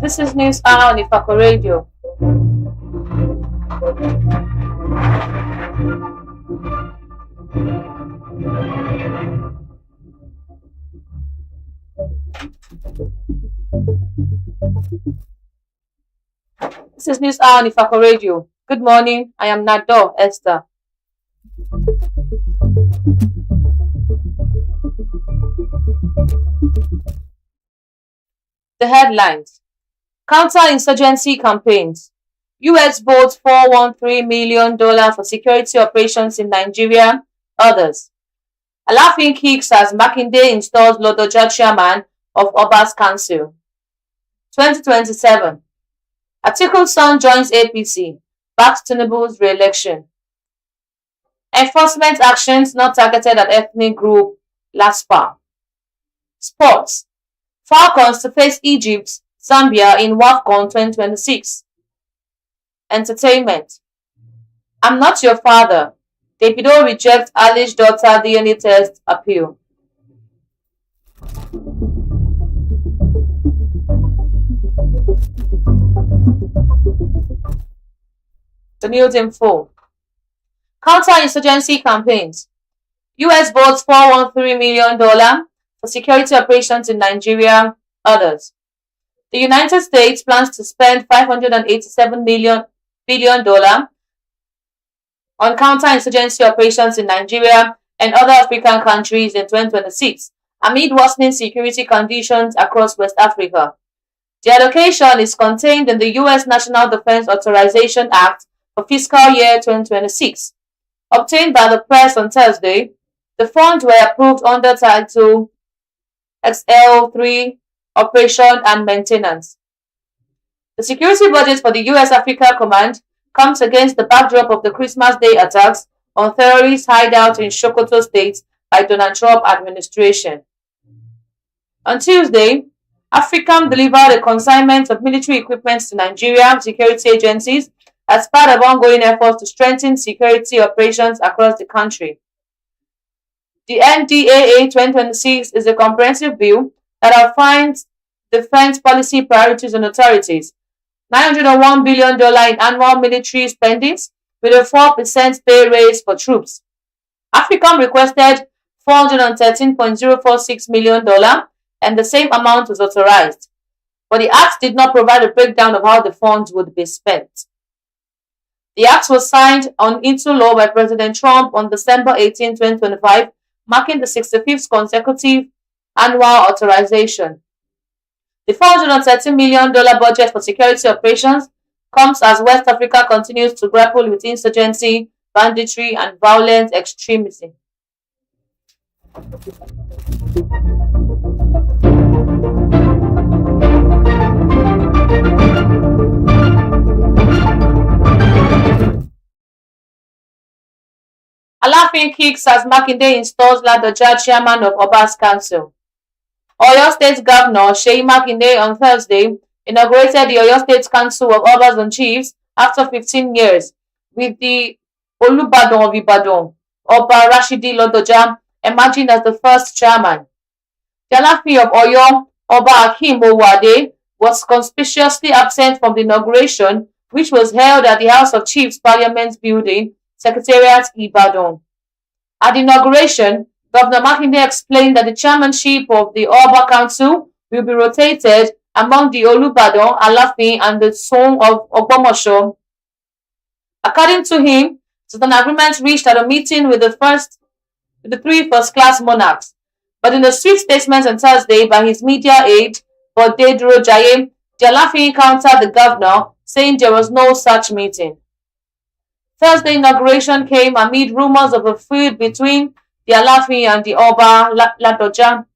This is News Hour on Ifako Radio. This is News Hour on Ifako Radio. Good morning. I am Esther. The headlines: Counter-insurgency campaigns. US votes $413 million for security operations in Nigeria. Others. Alafin kicks as Makinde installs Lodoja chairman of Obas Council. 2027. Atiku's son joins APC. Backs Tinubu's re-election. Enforcement actions not targeted at ethnic group. LASPA. Sports. Falcons to face Egypt, Zambia in WAFCON 2026. Entertainment. I'm not your father. Davido rejects alleged daughter DNA test appeal. The news info. Counter-insurgency campaigns. US votes $413 million for security operations in Nigeria. Others. The United States plans to spend $587 billion on counter-insurgency operations in Nigeria and other African countries in 2026, amid worsening security conditions across West Africa. The allocation is contained in the U.S. National Defense Authorization Act for fiscal year 2026. Obtained by the press on Thursday, the funds were approved under Title XL3 Operation and Maintenance. The security budget for the U.S. Africa Command comes against the backdrop of the Christmas Day attacks on terrorist hideouts in Sokoto State by Donald Trump administration. On Tuesday, AFRICOM delivered a consignment of military equipment to Nigerian security agencies as part of ongoing efforts to strengthen security operations across the country. The NDAA 2026 is a comprehensive bill that outlines defense policy priorities and authorities. $901 billion in annual military spendings with a 4% pay raise for troops. AFRICOM requested $413.046 million and the same amount was authorized, but the Act did not provide a breakdown of how the funds would be spent. The Act was signed into law by President Trump on December 18, 2025, marking the 65th consecutive annual authorization. The $413 million budget for security operations comes as West Africa continues to grapple with insurgency, banditry, and violent extremism. Alafin kicks as Makinde installs Lodoja chairman of Obas Council. Oyo State Governor Seyi Makinde on Thursday inaugurated the Oyo State Council of Obas and Chiefs after 15 years, with the Olubadan of Ibadan, Oba Rashidi Lodoja, emerging as the first chairman. The Alaafin of Oyo, Oba Akeem Owode, was conspicuously absent from the inauguration, which was held at the House of Chiefs Parliament Building, Secretariat, Ibadan. At the inauguration, Governor Makinde explained that the chairmanship of the Oba Council will be rotated among the Olubadan, Alaafin, and the Son of Ogbomoso. According to him, it is an agreement reached at a meeting with the first to the three first-class monarchs. But in a swift statement on Thursday by his media aide, Bode Durojaye, the Alaafin countered the governor, saying there was no such meeting. Thursday inauguration came amid rumors of a feud between the Alaafin and the Oba Ladoja.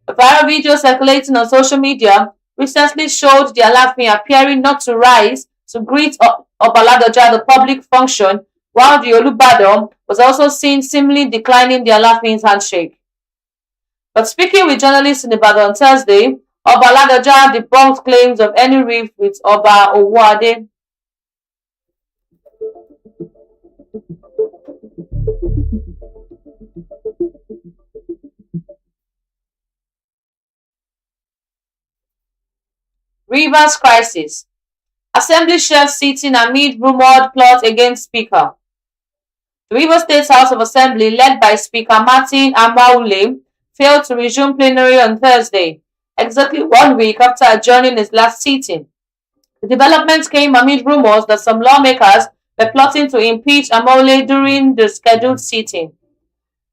A viral video circulating on social media recently showed the Alaafin appearing not to rise to greet Oba Ladoja at the public function, while the Olubadan was also seen seemingly declining the Alaafin's handshake. But speaking with journalists in Ibadan on Thursday, Oba Ladoja debunked claims of any rift with Oba Owode. Rivers crisis. Assembly chefs sitting amid rumored plot against Speaker. The Rivers State House of Assembly, led by Speaker Martin Amaule, failed to resume plenary on Thursday, exactly 1 week after adjourning its last sitting. The development came amid rumors that some lawmakers were plotting to impeach Amaule during the scheduled sitting.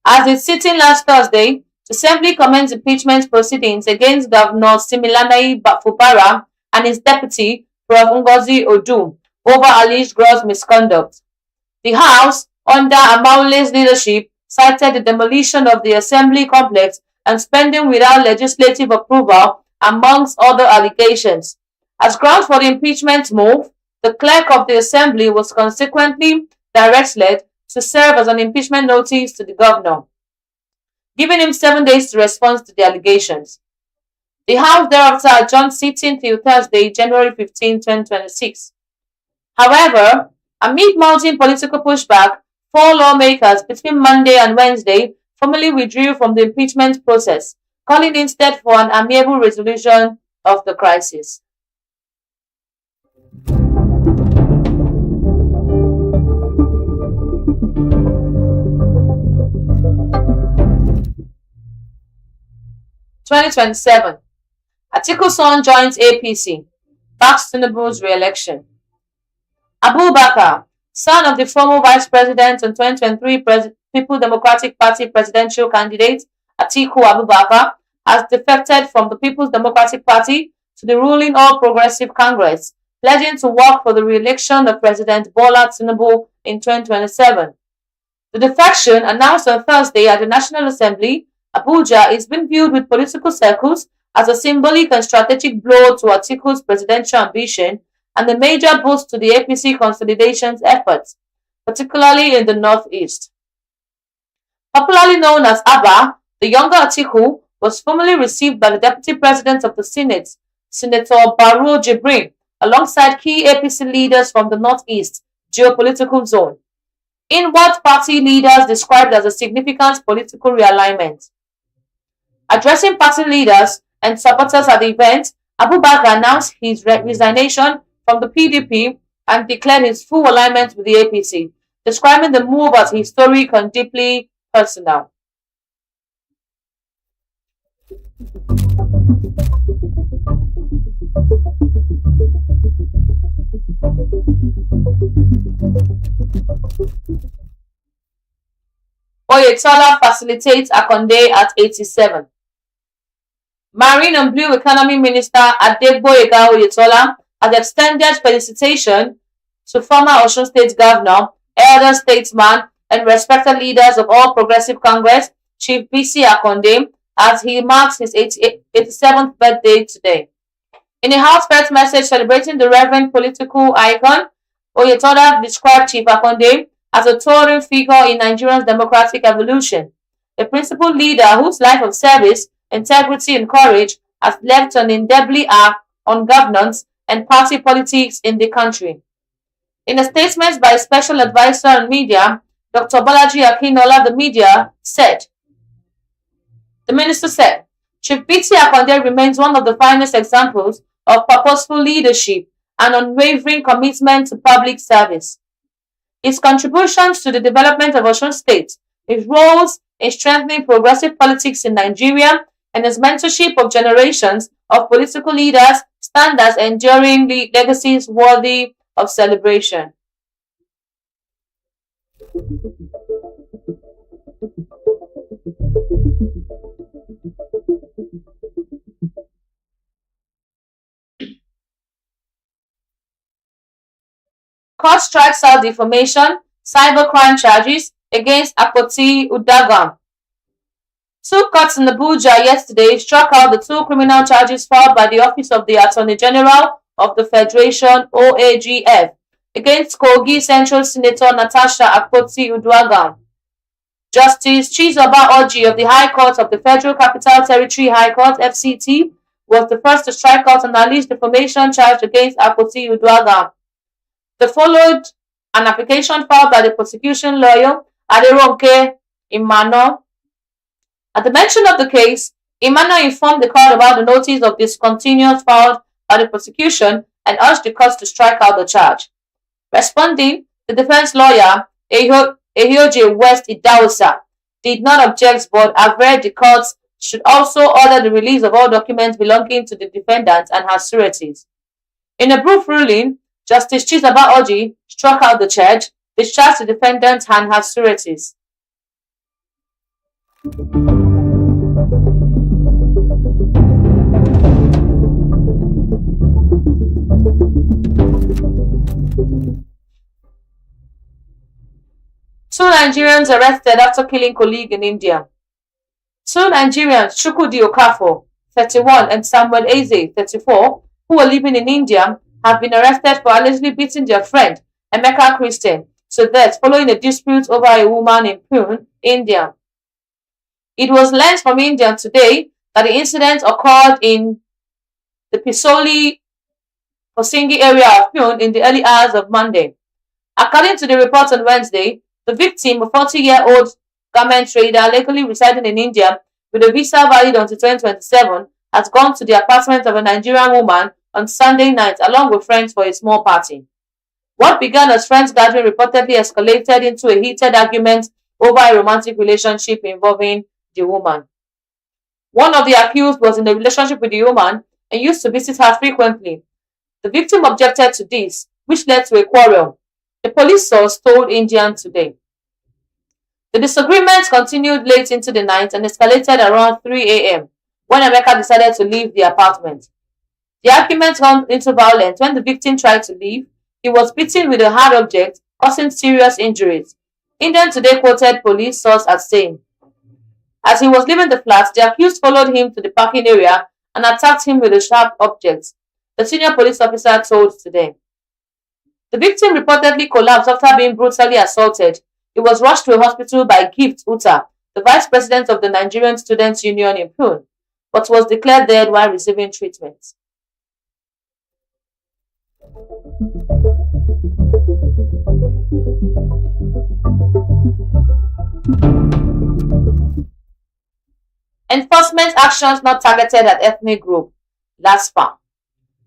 As its sitting last Thursday, the Assembly commenced impeachment proceedings against Governor Siminalayi Fubara and his deputy, Prof. Ngozi Odum, over alleged gross misconduct. The House, under Amaule's leadership, cited the demolition of the Assembly complex and spending without legislative approval, amongst other allegations. As grounds for the impeachment move, the clerk of the Assembly was consequently directed to serve as an impeachment notice to the governor, giving him 7 days to respond to the allegations. The House thereafter adjourned sitting till Thursday, January 15, 2026. However, amid mounting political pushback, 4 lawmakers between Monday and Wednesday formally withdrew from the impeachment process, calling instead for an amiable resolution of the crisis. (2027) Atiku's son joins APC, backs Tinubu's re-election. Abubakar, son of the former Vice President and 2023 People Democratic Party presidential candidate Atiku Abubakar, has defected from the People's Democratic Party to the ruling All Progressive Congress, pledging to work for the re-election of President Bola Tinubu in 2027. The defection, announced on Thursday at the National Assembly, Abuja, is being viewed with political circles as a symbolic and strategic blow to Atiku's presidential ambition and a major boost to the APC consolidation's efforts, particularly in the northeast. Popularly known as Abba, the younger Atiku was formally received by the Deputy President of the Senate, Senator Barrow Jibrin, alongside key APC leaders from the northeast geopolitical zone, in what party leaders described as a significant political realignment. Addressing party leaders and supporters at the event, Abubakar announced his resignation from the PDP and declared his full alignment with the APC, describing the move as historic and deeply personal. Oyetola facilitates Akonde at 87. Marine and Blue Economy Minister Adegboyega Oyetola has extended felicitation to former Osun State Governor, elder statesman, and respected leaders of All Progressive Congress, Chief BC Akonde, as he marks his 87th birthday today. In a heartfelt message celebrating the reverend political icon, Oyetola described Chief Akonde as a towering figure in Nigeria's democratic evolution, a principled leader whose life of service, integrity, and courage has left an indelible mark on governance and party politics in the country. In a statement by a special advisor on media, Dr. Bolaji Akinola, the minister said, Chief BT Akonde remains one of the finest examples of purposeful leadership and unwavering commitment to public service. His contributions to the development of Osun State, his roles in strengthening progressive politics in Nigeria, and his mentorship of generations of political leaders stand as enduring legacies worthy of celebration. Court strikes out defamation, cybercrime charges against Akpoti Udagam. Two courts in Abuja yesterday struck out the two criminal charges filed by the Office of the Attorney General of the Federation (OAGF) against Kogi Central Senator Natasha Akpoti Uduagam. Justice Chizoba Orji of the High Court of the Federal Capital Territory High Court (FCT) was the first to strike out an alleged defamation charge against Akpoti Uduagam. They followed an application filed by the prosecution lawyer Aderonke Imano. At the mention of the case, Imano informed the court about the notice of discontinuance filed by the prosecution and urged the court to strike out the charge. Responding, the defense lawyer, Ehioje West Idausa, did not object but averred the court should also order the release of all documents belonging to the defendant and her sureties. In a brief ruling, Justice Chizaba Oji struck out the charge, discharged the defendant and her sureties. Two Nigerians arrested after killing colleague in India. Two Nigerians, Chukwudi Okafor, 31, and Samuel Eze, 34, who were living in India, have been arrested for allegedly beating their friend, Emeka Christian, to death following a dispute over a woman in Pune, India. It was learned from India today that the incident occurred in the Pisoli Posingi area of Pune in the early hours of Monday. According to the report on Wednesday, the victim, a 40-year-old garment trader legally residing in India with a visa valid until 2027, has gone to the apartment of a Nigerian woman on Sunday night along with friends for a small party. What began as friends gathering reportedly escalated into a heated argument over a romantic relationship involving the woman. One of the accused was in a relationship with the woman and used to visit her frequently. The victim objected to this, which led to a quarrel. A police source told Indian Today. The disagreement continued late into the night and escalated around 3 a.m. when Emeka decided to leave the apartment. The argument turned into violence when the victim tried to leave. He was beaten with a hard object, causing serious injuries. Indian Today quoted police source as saying, as he was leaving the flat, the accused followed him to the parking area and attacked him with a sharp object, the senior police officer told Today. The victim reportedly collapsed after being brutally assaulted. He was rushed to a hospital by Gift Uta, the vice president of the Nigerian Students' Union in Pune, but was declared dead while receiving treatment. Enforcement actions not targeted at ethnic group. LASPA.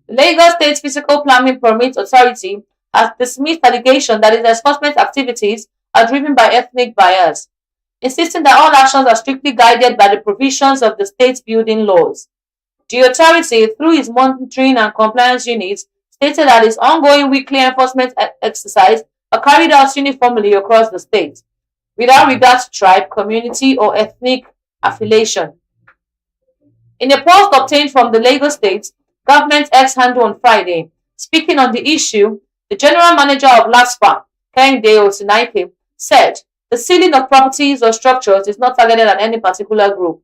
The Lagos State Physical Planning Permit Authority has dismissed allegation that its enforcement activities are driven by ethnic bias, insisting that all actions are strictly guided by the provisions of the state's building laws. The authority, through its monitoring and compliance units, stated that its ongoing weekly enforcement exercise are carried out uniformly across the state, without regard to tribe, community, or ethnic affiliation. In a post obtained from the Lagos State Government X handle on Friday, speaking on the issue, the general manager of LASPA, Kehinde Osinaike, said the sealing of properties or structures is not targeted at any particular group.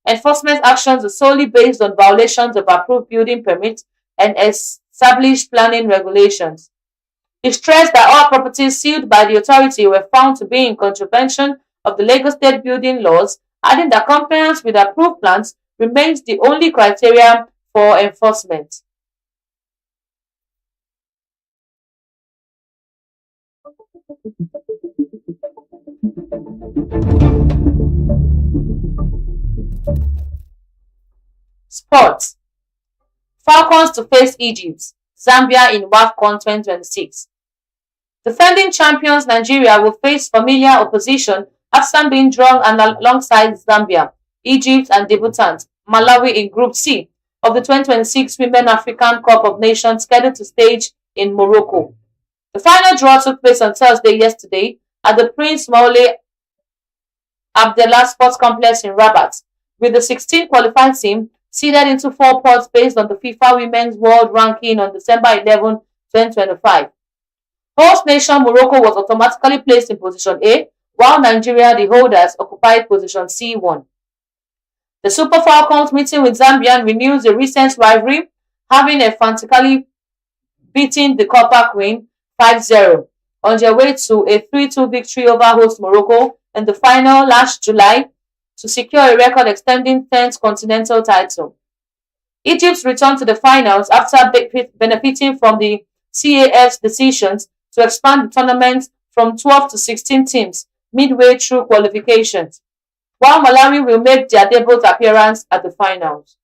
Enforcement actions are solely based on violations of approved building permits and established planning regulations. He stressed that all properties sealed by the authority were found to be in contravention of the Lagos State building laws, adding that compliance with approved plans remains the only criteria for enforcement. Sports. Falcons to face Egypt, Zambia in WAFCON 2026. Defending champions Nigeria will face familiar opposition after being drawn alongside Zambia, Egypt and debutant Malawi in Group C of the 2026 Women African Cup of Nations scheduled to stage in Morocco. The final draw took place on Thursday yesterday at the Prince Moulay Abdallah Sports Complex in Rabat, with the 16 qualified team seeded into 4 pots based on the FIFA Women's World Ranking on December 11, 2025. Host nation Morocco was automatically placed in position A, while Nigeria, the holders, occupied position C1. The Super Falcons meeting with Zambia renews the recent rivalry, having emphatically beating the Copper Queen 5-0 on their way to a 3-2 victory over host Morocco in the final last July to secure a record extending 10th continental title. Egypt returned to the finals after benefiting from the CAF's decisions to expand the tournament from 12 to 16 teams midway through qualifications, while Malawi will make their debut appearance at the finals.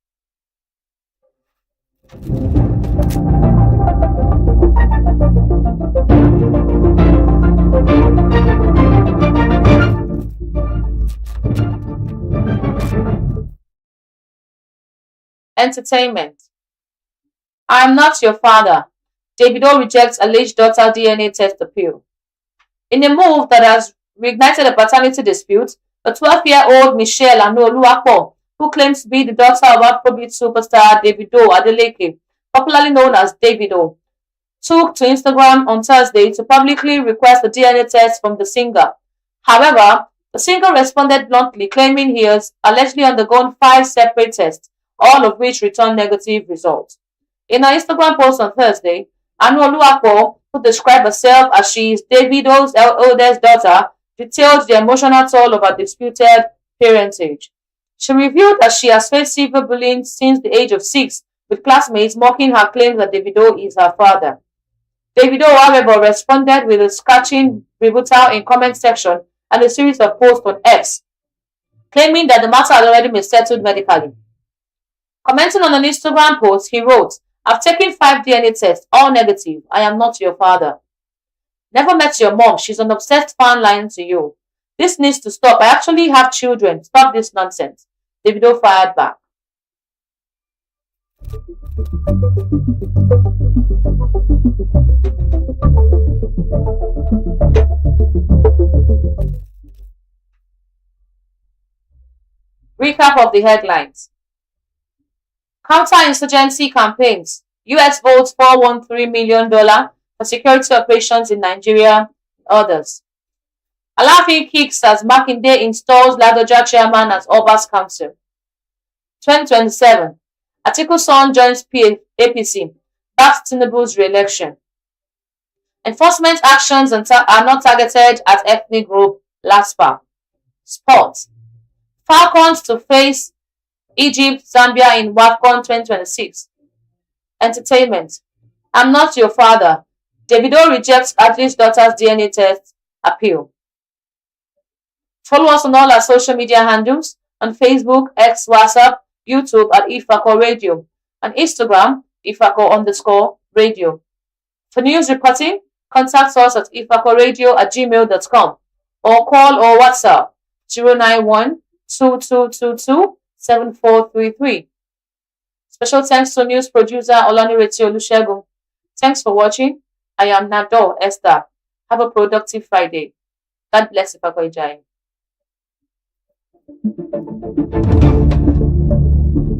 Entertainment. I am not your father. Davido rejects alleged daughter DNA test appeal. In a move that has reignited a paternity dispute, the 12-year-old Michelle Oluwapo, who claims to be the daughter of Afrobeat superstar Davido Adeleke, popularly known as Davido, took to Instagram on Thursday to publicly request a DNA test from the singer. However, the singer responded bluntly, claiming he has allegedly undergone 5 separate tests, all of which returned negative results. In her Instagram post on Thursday, Anu Oluwapo, who described herself as she is Davido's eldest daughter, detailed the emotional toll of her disputed parentage. She revealed that she has faced severe bullying since the age of 6, with classmates mocking her claims that Davido is her father. Davido, however, responded with a scathing rebuttal in comment section and a series of posts on X, claiming that the matter had already been settled medically. Commenting on an Instagram post, he wrote, "I've taken 5 DNA tests, all negative. I am not your father. Never met your mom. She's an obsessed fan lying to you. This needs to stop. I actually have children. Stop this nonsense." Davido fired back. Recap of the headlines. Counter-insurgency campaigns. US votes $413 million for security operations in Nigeria. Others. Alaafin kicks as Makinde installs Ladoja chairman as Obas Council. 2027. Atiku's son joins APC. Backs Tinubu's re-election. Enforcement actions are not targeted at ethnic group. LASPA. Sports. Falcons to face Egypt, Zambia in WAFCON 2026. Entertainment. I'm not your father. Davido rejects Adli's daughter's DNA test appeal. Follow us on all our social media handles on Facebook, X, WhatsApp, YouTube at Ifako Radio, and Instagram, Ifako_radio. For news reporting, contact us at ifakoradio@gmail.com or call or WhatsApp 091-2222-7433. Special thanks to news producer Olanireti Olusegun. Thanks for watching. I am Nado Esther. Have a productive Friday. God bless Ifako Ijai.